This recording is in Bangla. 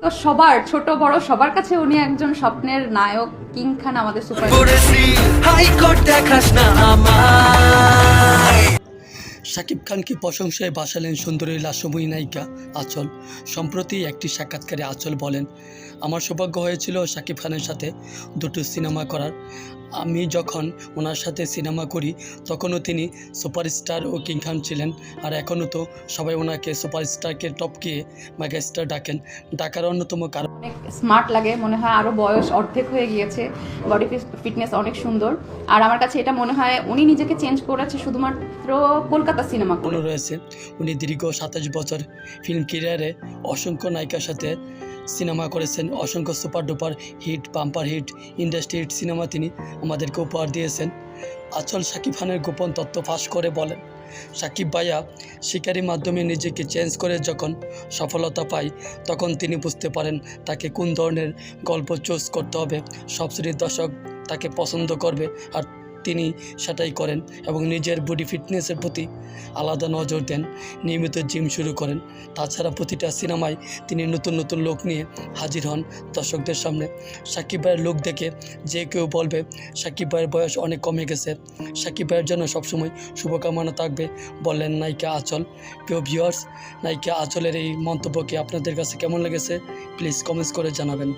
তো সবার ছোট বড় সবার কাছে উনি একজন স্বপ্নের নায়ক। কিং খান আমাদের সুপার। শাকিব খানকে প্রশংসায় ভাসালেন সুন্দরী লাস্যময়ী নায়িকা আঁচল। সম্প্রতি একটি সাক্ষাৎকারে আঁচল বলেন, আমার সৌভাগ্য হয়েছিল শাকিব খানের সাথে দুটো সিনেমা করার। আমি যখন ওনার সাথে সিনেমা করি তখনও তিনি সুপারস্টার ও কিং খান ছিলেন, আর এখনও তো সবাই ওনাকে সুপারস্টারকে টপকিয়ে মেগাস্টার ডাকার অন্যতম কারণ। অনেক স্মার্ট লাগে, মনে হয় আরো বয়স অর্ধেক হয়ে গিয়েছে, বডি ফিটনেস অনেক সুন্দর। আর আমার কাছে এটা মনে হয় উনি নিজেকে চেঞ্জ করেছে শুধুমাত্র কলকাতা সিনেমা করে। রয়েছে উনি দীর্ঘ 27 বছর ফিল্ম ক্যারিয়ারে অসংখ্য নায়িকার সাথে সিনেমা করেছেন। অসংখ্য super duper hit, bumper hit, industry hit cinema তিনি আমাদেরকে উপহার দিয়েছেন। আঁচল শাকিব খানের গোপন তথ্য ফাঁস করে বলেন, শাকিব ভাইয়া শিকারির মাধ্যমে নিজেকে চেঞ্জ করে যখন সফলতা পায় তখন তিনি বুঝতে পারেন তাকে কোন ধরনের গল্প চুজ করতে হবে। সব শ্রেণীর দর্শক তাকে পছন্দ করবে, আর তিনি সেটাই করেন এবং নিজের বডি ফিটনেসের প্রতি আলাদা নজর দেন। নিয়মিত জিম শুরু করেন। তাছাড়া প্রতিটা সিনেমায় তিনি নতুন নতুন লোক নিয়ে হাজির হন দর্শকদের সামনে। শাকিব ভাইয়ের লোক দেখে যে কেউ বলবে শাকিব ভাইয়ের বয়স অনেক কমে গেছে। শাকিব ভাইয়ের জন্য সবসময় শুভকামনা থাকবে বললেন নায়িকা আঁচল। প্রিয় ভিউয়ার্স, নায়িকা আঁচলের এই মন্তব্যকে আপনাদের কাছে কেমন লেগেছে প্লিজ কমেন্টস করে জানাবেন।